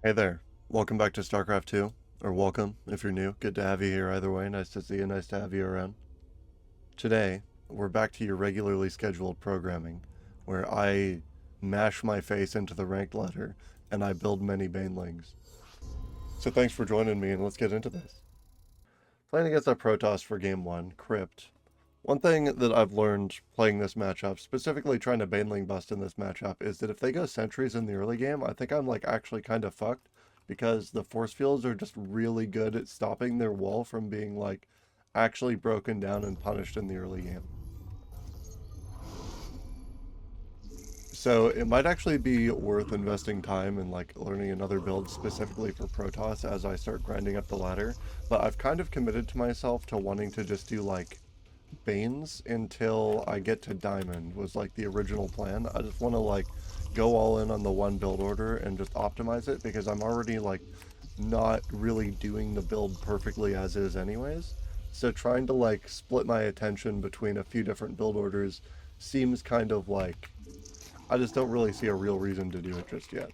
Hey there. Welcome back to StarCraft 2. Or welcome if you're new. Good to have you here either way. Nice to see you. Nice to have you around. Today, we're back to your regularly scheduled programming, where I mash my face into the ranked ladder and I build many banelings. So thanks for joining me and let's get into this. Playing against a Protoss for game 1, Crypt. One thing that I've learned playing this matchup, specifically trying to baneling bust in this matchup, is that if they go sentries in the early game, I think I'm like actually kind of fucked because the force fields are just really good at stopping their wall from being like actually broken down and punished in the early game. So it might actually be worth investing time in like learning another build specifically for Protoss as I start grinding up the ladder, but I've kind of committed to myself to wanting to just do like Banes until I get to Diamond was like the original plan. I just want to like go all in on the one build order and just optimize it because I'm already like not really doing the build perfectly as is anyways. So trying to like split my attention between a few different build orders seems kind of like I just don't really see a real reason to do it just yet.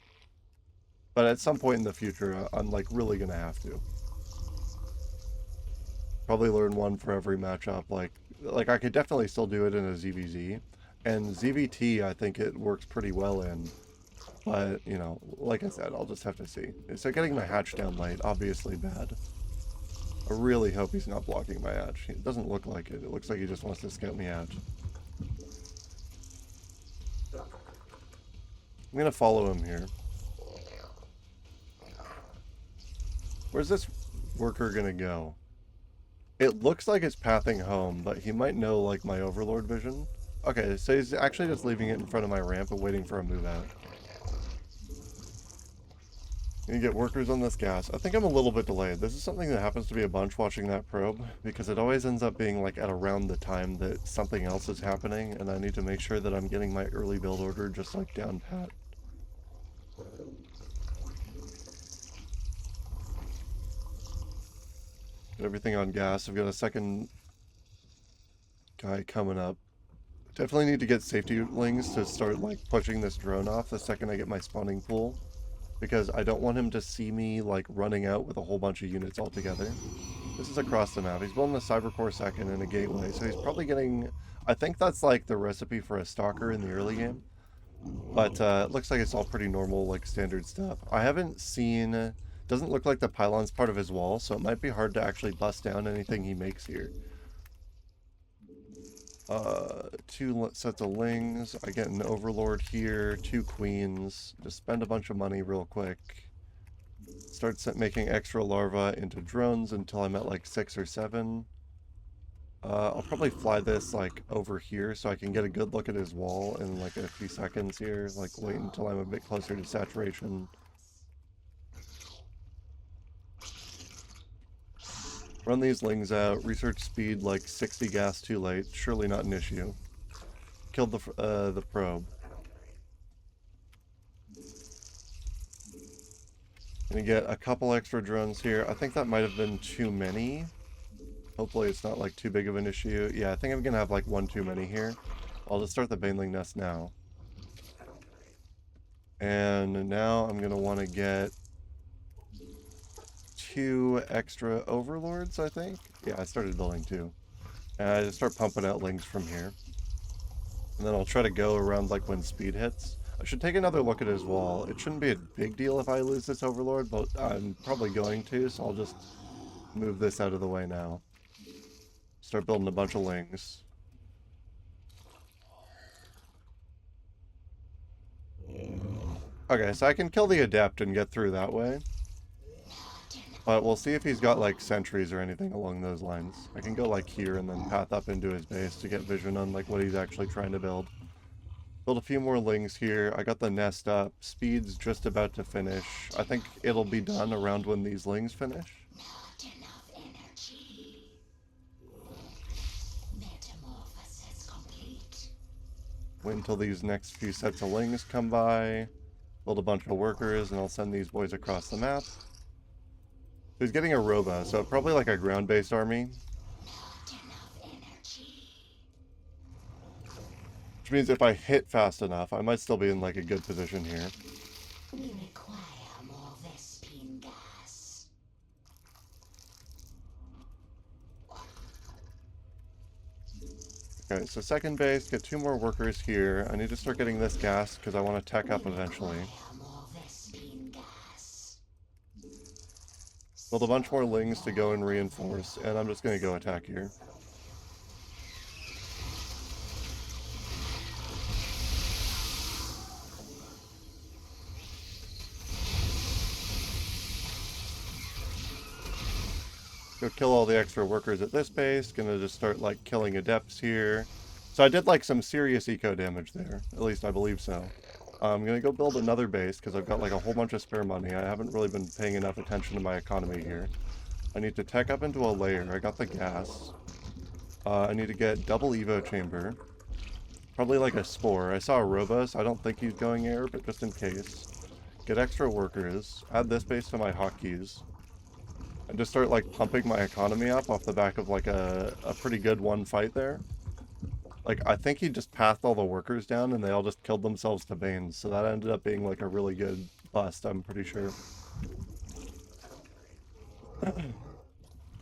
But at some point in the future, I'm like really gonna have to. Probably learn one for every matchup. Like I could definitely still do it in a ZVZ, and ZVT I think it works pretty well in. But you know, like I said, I'll just have to see. So getting my hatch down late, obviously bad. I really hope he's not blocking my hatch. It doesn't look like it. It looks like he just wants to scout me out. I'm gonna follow him here. Where's this worker gonna go? It looks like it's pathing home, but he might know like my overlord vision. Okay, so he's actually just leaving it in front of my ramp and waiting for a move out. You get workers on this gas. I think I'm a little bit delayed. This is something that happens to be a bunch watching that probe, because it always ends up being like at around the time that something else is happening, and I need to make sure that I'm getting my early build order just like down pat. Get everything on gas. I've got a second guy coming up. Definitely need to get safety lings to start like pushing this drone off the second I get my spawning pool, because I don't want him to see me like running out with a whole bunch of units all together. This is across the map. He's building a Cybercore second and a gateway, so he's probably getting... I think that's like the recipe for a stalker in the early game. But it looks like it's all pretty normal, like standard stuff. I haven't seen... Doesn't look like the pylon's part of his wall, so it might be hard to actually bust down anything he makes here. Two sets of lings. I get an overlord here, two queens. Just spend a bunch of money real quick. Start making extra larvae into drones until I'm at like 6 or 7. I'll probably fly this like over here so I can get a good look at his wall in like a few seconds here. Like wait until I'm a bit closer to saturation. Run these lings out. Research speed like 60 gas too late. Surely not an issue. Killed the probe. Gonna get a couple extra drones here. I think that might have been too many. Hopefully it's not like too big of an issue. Yeah, I think I'm gonna have like one too many here. I'll just start the baneling nest now. And now I'm gonna want to get two extra overlords, I think. Yeah, I started building two. And I just start pumping out lings from here. And then I'll try to go around like when speed hits. I should take another look at his wall. It shouldn't be a big deal if I lose this overlord, but I'm probably going to, so I'll just move this out of the way now. Start building a bunch of lings. Okay, so I can kill the adept and get through that way. But we'll see if he's got like sentries or anything along those lines. I can go like here and then path up into his base to get vision on like what he's actually trying to build. Build a few more lings here. I got the nest up. Speed's just about to finish. I think it'll be done around when these lings finish. Not enough energy. Metamorphosis complete. Wait until these next few sets of lings come by. Build a bunch of workers and I'll send these boys across the map. He's getting a Roba, so probably like a ground-based army. Not enough energy. Which means if I hit fast enough, I might still be in like a good position here. We require more vessels. Okay, so second base, get 2 more workers here. I need to start getting this gas because I want to tech up eventually. More Vespine gas. Build a bunch more lings to go and reinforce, and I'm just going to go attack here. Go kill all the extra workers at this base. Gonna just start like killing adepts here. So I did like some serious eco damage there. At least I believe so. I'm gonna go build another base because I've got like a whole bunch of spare money. I haven't really been paying enough attention to my economy here. I need to tech up into a layer. I got the gas. I need to get double Evo chamber. Probably like a spore. I saw a Robus. I don't think he's going air, but just in case. Get extra workers. Add this base to my hotkeys. And just start like pumping my economy up off the back of like a pretty good one fight there. Like I think he just pathed all the workers down and they all just killed themselves to Banes. So that ended up being like a really good bust, I'm pretty sure. I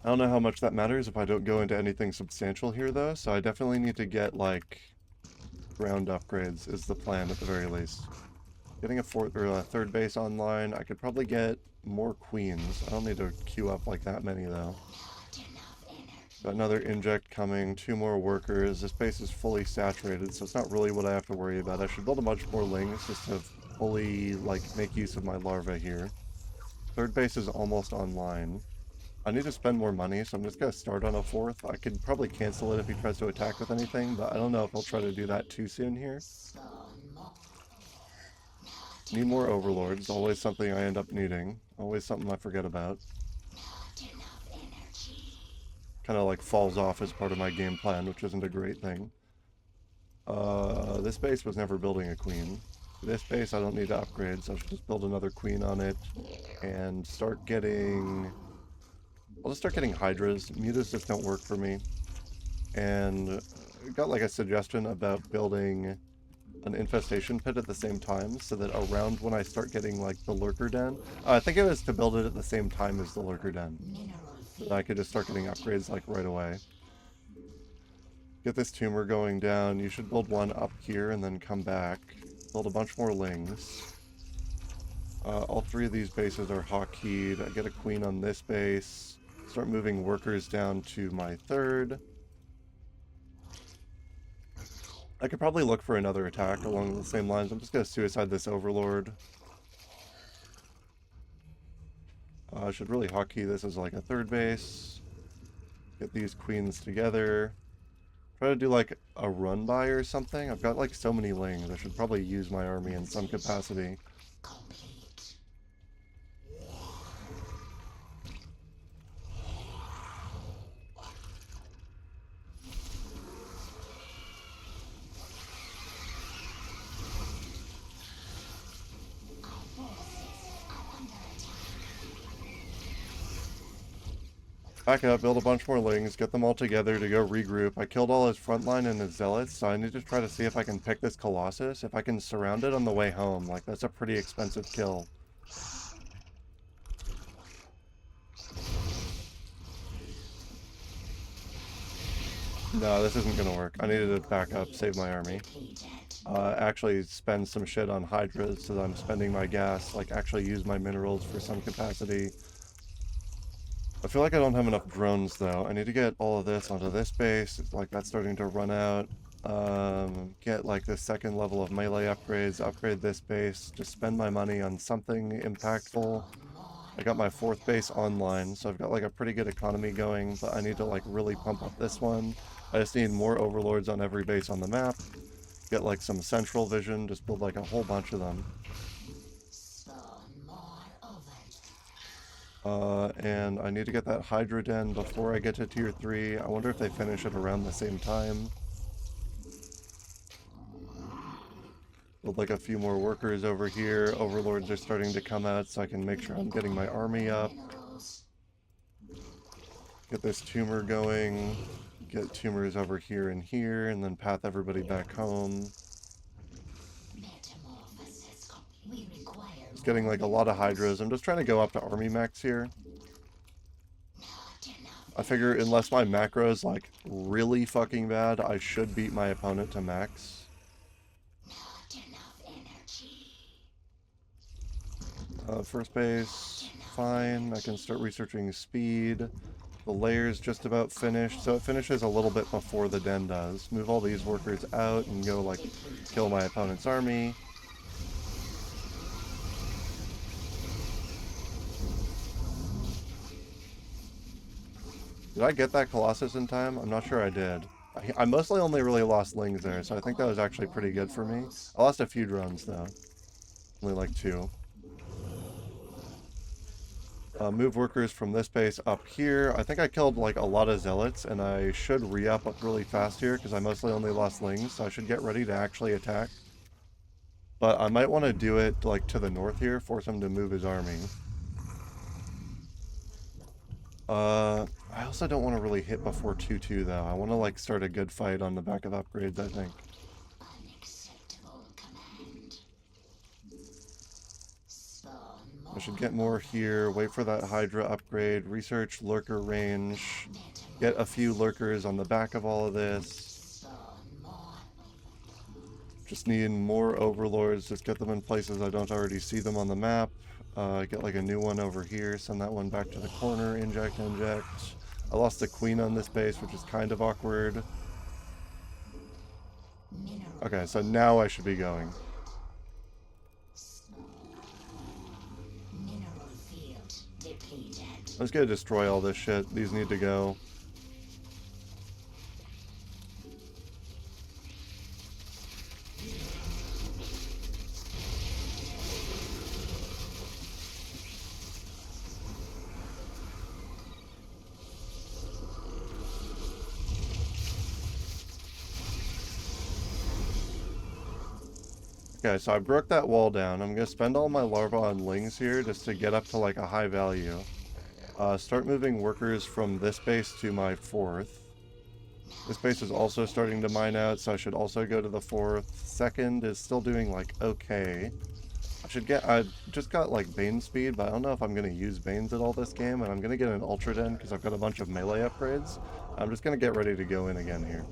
don't know how much that matters if I don't go into anything substantial here though, so I definitely need to get like ground upgrades is the plan at the very least. Getting a third base online, I could probably get more queens. I don't need to queue up like that many though. Got another inject coming, 2 more workers. This base is fully saturated, so it's not really what I have to worry about. I should build a bunch more lings just to fully like make use of my larvae here. Third base is almost online. I need to spend more money, so I'm just gonna start on a 4th. I could probably cancel it if he tries to attack with anything, but I don't know if he'll try to do that too soon here. Need more overlords, always something I end up needing. Always something I forget about. Kind of like falls off as part of my game plan, which isn't a great thing. This base was never building a queen. This base I don't need to upgrade, so I should just build another queen on it. And start getting... I'll just start getting hydras. Mutas just don't work for me. And got like a suggestion about building an infestation pit at the same time, so that around when I start getting like the lurker den, I think it was to build it at the same time as the lurker den, so I could just start getting upgrades like right away. Get this tumor going down. You should build one up here and then come back. Build a bunch more lings. All 3 of these bases are hotkeyed. I get a queen on this base. Start moving workers down to my 3rd. I could probably look for another attack along the same lines. I'm just going to suicide this overlord. I should really hotkey this as like a 3rd base. Get these queens together. Try to do like a run by or something. I've got like so many lings. I should probably use my army in some capacity. Back up, build a bunch more lings, get them all together to go regroup. I killed all his frontline and his zealots, so I need to try to see if I can pick this Colossus. If I can surround it on the way home, like that's a pretty expensive kill. No, this isn't gonna work. I needed to back up, save my army. Actually spend some shit on hydras so that I'm spending my gas, like actually use my minerals for some capacity. I feel like I don't have enough drones though. I need to get all of this onto this base. It's like that's starting to run out. Get like the 2nd level of melee upgrades, upgrade this base, just spend my money on something impactful. I got my 4th base online, so I've got like a pretty good economy going, but I need to like really pump up this one. I just need more overlords on every base on the map. Get like some central vision, just build like a whole bunch of them. And I need to get that Hydra Den before I get to tier 3. I wonder if they finish it around the same time. Build like a few more workers over here. Overlords are starting to come out, so I can make sure I'm getting my army up. Get this tumor going. Get tumors over here and here, and then path everybody back home. Just getting like a lot of hydras. I'm just trying to go up to army max here. I figure unless my macro is like really fucking bad, I should beat my opponent to max. Not enough energy. First base, fine. I can start researching speed. The layer's just about finished, so it finishes a little bit before the den does. Move all these workers out and go, like, kill my opponent's army. Did I get that Colossus in time? I'm not sure I did. I mostly only really lost Lings there, so I think that was actually pretty good for me. I lost a few drones, though. Only like 2. Move workers from this base up here. I think I killed like a lot of zealots, and I should re-up really fast here because I mostly only lost Lings, so I should get ready to actually attack. But I might want to do it like to the north here, force him to move his army. I also don't want to really hit before 2-2 though. I want to like start a good fight on the back of upgrades, I think. Unacceptable command. Spawn more. I should get more here, wait for that Hydra upgrade, research lurker range, get a few lurkers on the back of all of this. Spawn more. Just need more overlords, just get them in places I don't already see them on the map. Get like a new one over here, send that one back to the corner, inject. I lost the queen on this base, which is kind of awkward. Mineral. Okay, so now I should be going. Mineral field depleted. Let's go destroy all this shit. These need to go. Okay, so I broke that wall down. I'm going to spend all my larvae on Lings here just to get up to like a high value. Start moving workers from this base to my 4th. This base is also starting to mine out, so I should also go to the 4th. 2nd is still doing like okay. I just got like Bane speed, but I don't know if I'm going to use Banes at all this game, and I'm going to get an Ultra Den because I've got a bunch of melee upgrades. I'm just going to get ready to go in again here.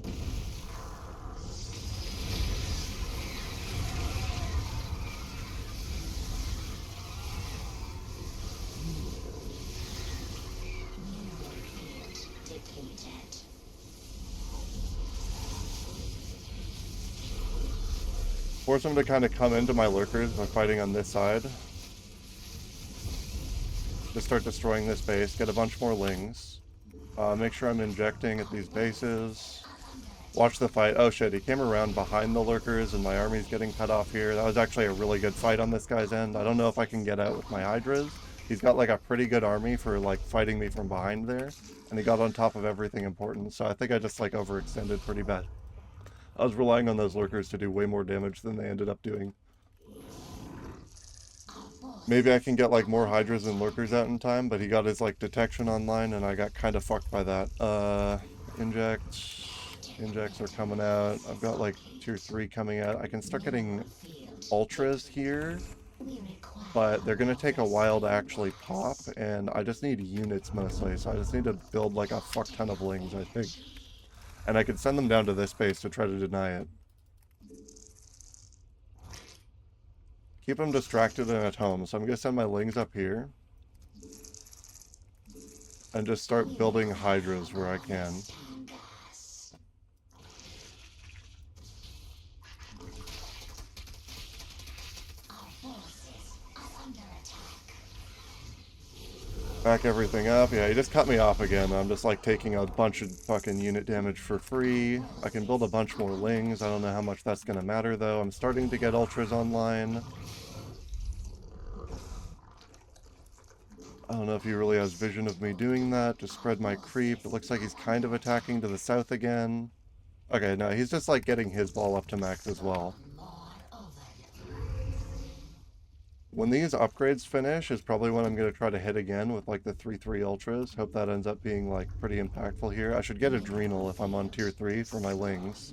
Force them to kind of come into my lurkers by fighting on this side. Just start destroying this base, get a bunch more Lings. Make sure I'm injecting at these bases. Watch the fight. Oh shit, he came around behind the lurkers and my army's getting cut off here. That was actually a really good fight on this guy's end. I don't know if I can get out with my Hydras. He's got like a pretty good army for like fighting me from behind there. And he got on top of everything important. So I think I just like overextended pretty bad. I was relying on those lurkers to do way more damage than they ended up doing. Maybe I can get like more Hydras and lurkers out in time, but he got his like detection online and I got kind of fucked by that. Injects are coming out. I've got like tier 3 coming out. I can start getting ultras here, but they're going to take a while to actually pop, and I just need units mostly, so I just need to build like a fuck ton of Lings, I think. And I could send them down to this base to try to deny it. Keep them distracted and at home, so I'm going to send my Lings up here. And just start building Hydras where I can. Back everything up. Yeah, he just cut me off again. I'm just like taking a bunch of fucking unit damage for free. I can build a bunch more Lings. I don't know how much that's going to matter though. I'm starting to get Ultras online. I don't know if he really has vision of me doing that. Just spread my creep. It looks like he's kind of attacking to the south again. Okay, no, he's just like getting his ball up to max as well. When these upgrades finish is probably when I'm going to try to hit again with like the 3-3 Ultras. Hope that ends up being like pretty impactful here. I should get Adrenal if I'm on tier 3 for my Lings.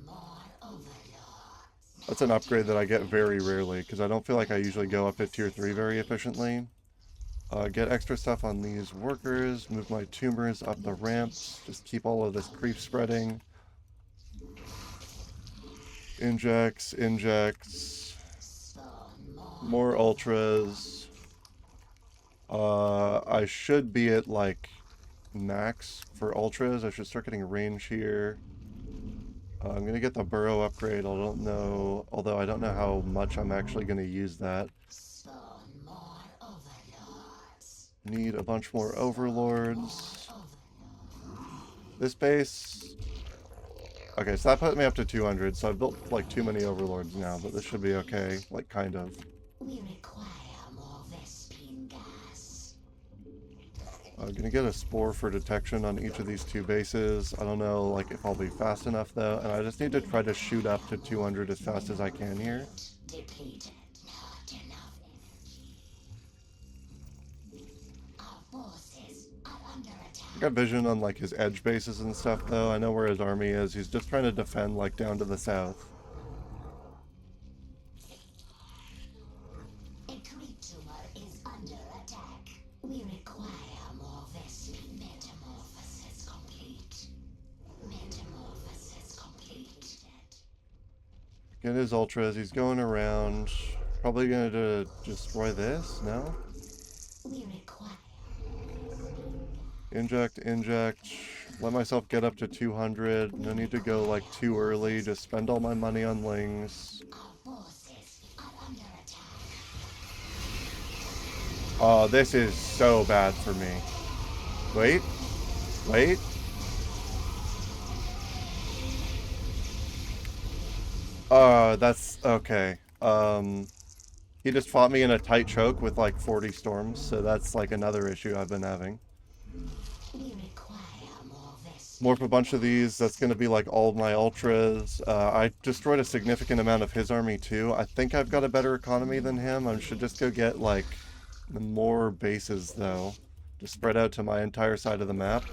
That's an upgrade that I get very rarely because I don't feel like I usually go up to tier 3 very efficiently. Get extra stuff on these workers. Move my tumors up the ramps. Just keep all of this creep spreading. Injects. More ultras. I should be at like max for ultras. I should start getting range here. I'm gonna get the burrow upgrade. I don't know, although I don't know how much I'm actually gonna use that. Need a bunch more overlords. This base. Okay, so that put me up to 200. So I've built like too many overlords now, but this should be okay. Like kind of. We require more Vespene gas. I'm gonna get a spore for detection on each of these two bases. I don't know like if I'll be fast enough though, and I just need to try to shoot up to 200 as fast as I can here. Depleted. Not enough energy. Our forces are under attack. I got vision on like his edge bases and stuff though. I know where his army is. He's just trying to defend like down to the south. A creep tumor is under attack. We require more Vespene. Metamorphosis complete. Metamorphosis complete. Get his ultras. He's going around. Probably gonna destroy this. No. We require Inject. Let myself get up to 200. No need to go like too early. Just spend all my money on lings. our forces are under attack. Oh, this is so bad for me. Wait. That's okay. He just fought me in a tight choke with like 40 storms, so that's like another issue I've been having. We require more Vespene. Morph a bunch of these. That's going to be like all of my ultras. I destroyed a significant amount of his army too. I think I've got a better economy than him. I should just go get like more bases though, to spread out to my entire side of the map.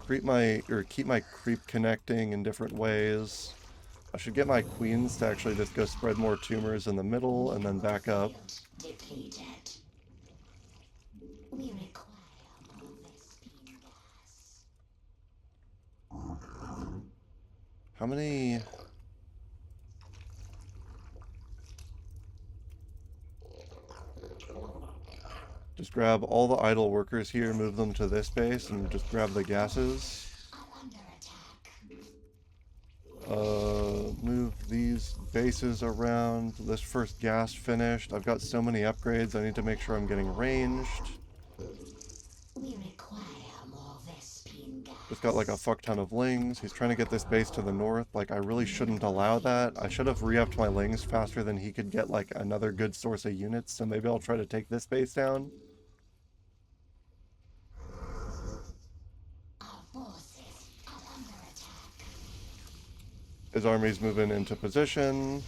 Keep my creep connecting in different ways. I should get my queens to actually just go spread more tumors in the middle and then back up. Depleted. We require more Vespene gas. How many? Just grab all the idle workers here, move them to this base, and just grab the gases. Are under attack. Move these bases around. This first gas finished. I've got so many upgrades, I need to make sure I'm getting ranged. We require more Vespene gas. Just got like a fuck ton of lings. He's trying to get this base to the north. Like, I really shouldn't allow that. I should have re-upped my lings faster than he could get like another good source of units, so maybe I'll try to take this base down. Our forces are under attack. His army's moving into position.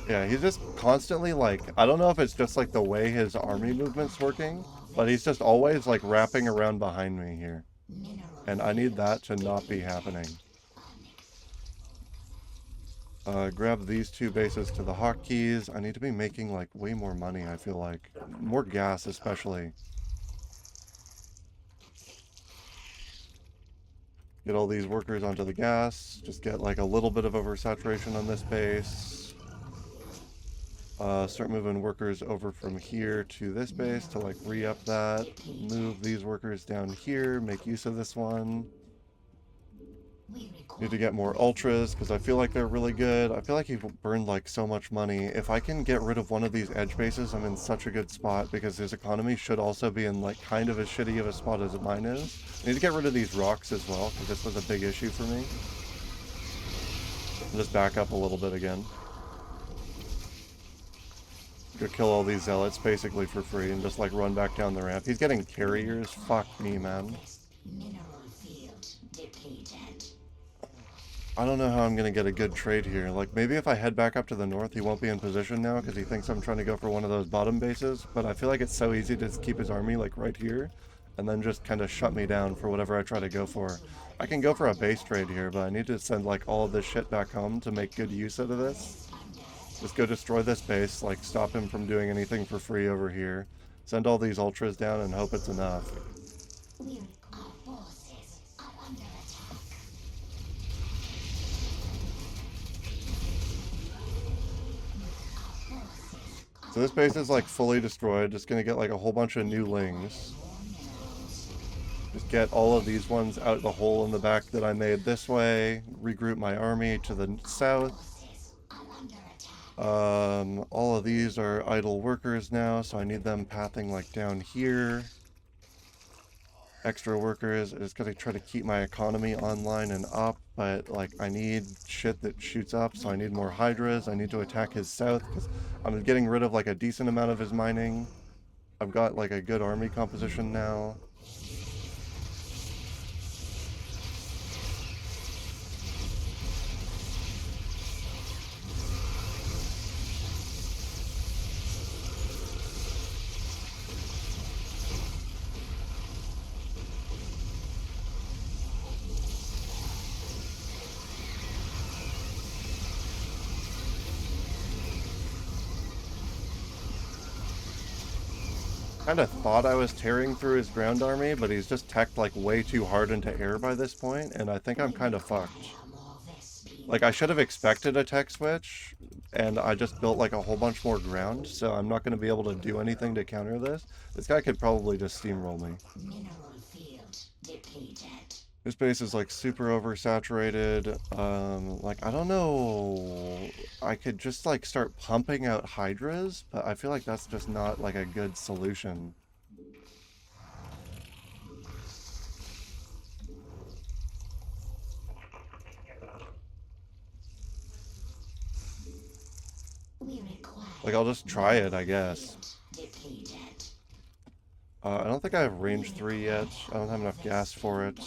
Yeah, he's just constantly like, I don't know if it's just like the way his army movement's working, but he's just always like wrapping around behind me here. Mineral And I need that to not be happening. Grab these two bases to the hotkeys. I need to be making like way more money, I feel like. More gas especially. Get all these workers onto the gas. Just get like a little bit of oversaturation on this base. Start moving workers over from here to this base to like re-up that. Move these workers down here. Make use of this one. we require Need to get more ultras because I feel like they're really good. I feel like he burned like so much money. If I can get rid of one of these edge bases, I'm in such a good spot because his economy should also be in like kind of as shitty of a spot as mine is. I need to get rid of these rocks as well because this was a big issue for me. Just back up a little bit again. Go kill all these zealots basically for free and just like run back down the ramp. He's getting carriers. Fuck me, man. mineral field depleted. I don't know how I'm going to get a good trade here. Like, maybe if I head back up to the north, he won't be in position now because he thinks I'm trying to go for one of those bottom bases. But I feel like it's so easy to just keep his army, like, right here. And then just kind of shut me down for whatever I try to go for. I can go for a base trade here, but I need to send, like, all of this shit back home to make good use out of this. Just go destroy this base, like stop him from doing anything for free over here. Send all these ultras down and hope it's enough. Our forces are under attack. So this base is like fully destroyed. Just gonna get like a whole bunch of new lings. Just get all of these ones out the hole in the back that I made this way. Regroup my army to the south. All of these are idle workers now, so I need them pathing like down here. Extra workers is gonna try to keep my economy online and up, but like I need shit that shoots up, so I need more hydras. I need to attack his south because I'm getting rid of like a decent amount of his mining. I've got like a good army composition now. Kind of thought I was tearing through his ground army, but he's just teched like way too hard into air by this point, and I think I'm kind of fucked. Like, I should have expected a tech switch, and I just built like a whole bunch more ground, so I'm not going to be able to do anything to counter this. This guy could probably just steamroll me. Mineral field depleted. This base is like super oversaturated. Like, I don't know. I could just like start pumping out hydras, but I feel like that's just not like a good solution. We require Like, I'll just try it, I guess. depleted. I don't think I have range 3 yet. I don't have enough gas for it.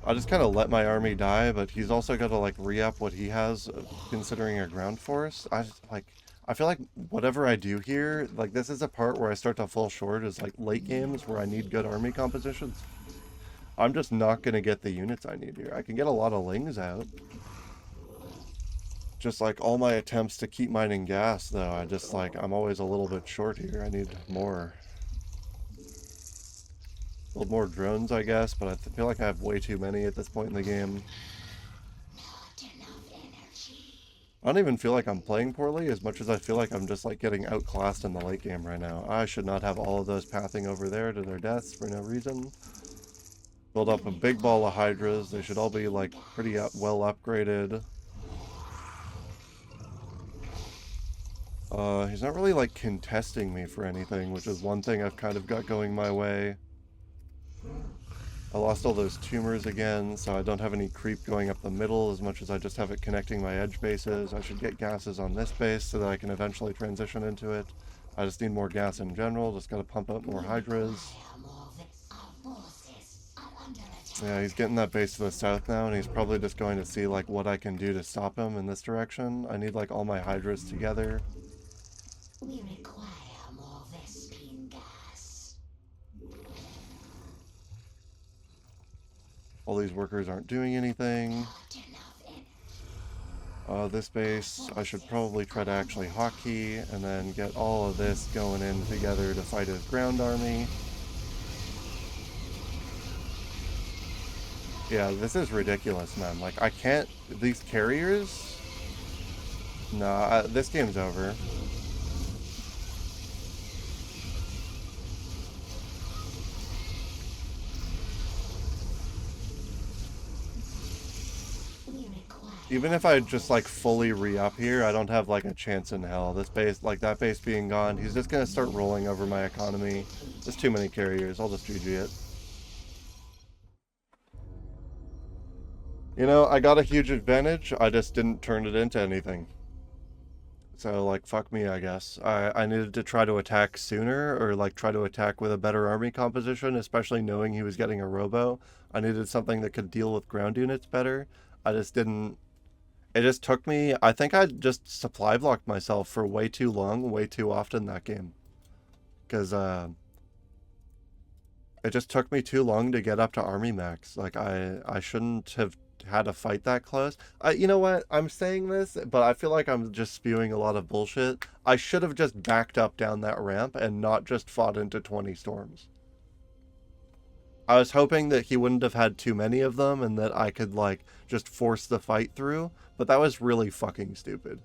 I just kind of let my army die, but he's also got to like re-up what he has, considering a ground force. I feel like whatever I do here, like this is a part where I start to fall short, is like late games where I need good army compositions. I'm just not going to get the units I need here. I can get a lot of lings out. Just like all my attempts to keep mining gas, though, I'm always a little bit short here. I need more. Build more drones, I guess, but I feel like I have way too many at this point in the game. Not enough energy. I don't even feel like I'm playing poorly as much as I feel like I'm just like getting outclassed in the late game right now. I should not have all of those pathing over there to their deaths for no reason. Build up a big ball of hydras. They should all be like pretty well upgraded. He's not really like contesting me for anything, which is one thing I've kind of got going my way. I lost all those tumors again, so I don't have any creep going up the middle as much as I just have it connecting my edge bases. I should get gases on this base so that I can eventually transition into it. I just need more gas in general, just gotta pump up more hydras. Yeah, he's getting that base to the south now, and he's probably just going to see like what I can do to stop him in this direction. I need like all my hydras together. We require more Vespene gas. All these workers aren't doing anything. Not enough energy. This base, I should probably try to actually hotkey and then get all of this going in together to fight his ground army. Yeah, this is ridiculous, man. Like, I can't... These carriers? Nah, this game's over. Even if I just like fully re-up here, I don't have like a chance in hell. This base, like that base being gone, he's just gonna start rolling over my economy. There's too many carriers, I'll just GG it. You know, I got a huge advantage, I just didn't turn it into anything. So like, fuck me, I guess. I needed to try to attack sooner, or like try to attack with a better army composition, especially knowing he was getting a robo. I needed something that could deal with ground units better. I just didn't... It just took me, I think I just supply blocked myself for way too long, way too often that game. Because, it just took me too long to get up to army max. Like, I shouldn't have had a fight that close. You know what? I'm saying this, but I feel like I'm just spewing a lot of bullshit. I should have just backed up down that ramp and not just fought into 20 storms. I was hoping that he wouldn't have had too many of them and that I could, like, just force the fight through, but that was really fucking stupid.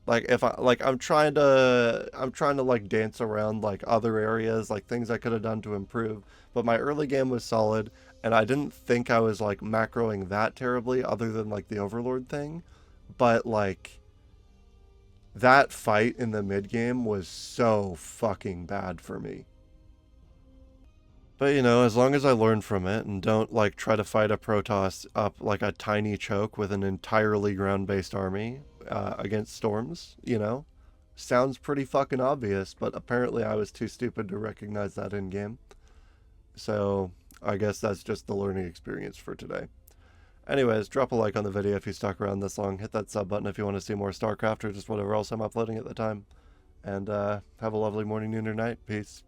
Like, if I, like, I'm trying to, like, dance around, like, other areas, like, things I could have done to improve, but my early game was solid, and I didn't think I was, like, macroing that terribly, other than, like, the Overlord thing, but, like, that fight in the mid game was so fucking bad for me. But, you know, as long as I learn from it and don't, like, try to fight a Protoss up like a tiny choke with an entirely ground-based army against storms, you know? Sounds pretty fucking obvious, but apparently I was too stupid to recognize that in-game. So, I guess that's just the learning experience for today. Anyways, drop a like on the video if you stuck around this long. Hit that sub button if you want to see more StarCraft or just whatever else I'm uploading at the time. And have a lovely morning, noon, or night. Peace.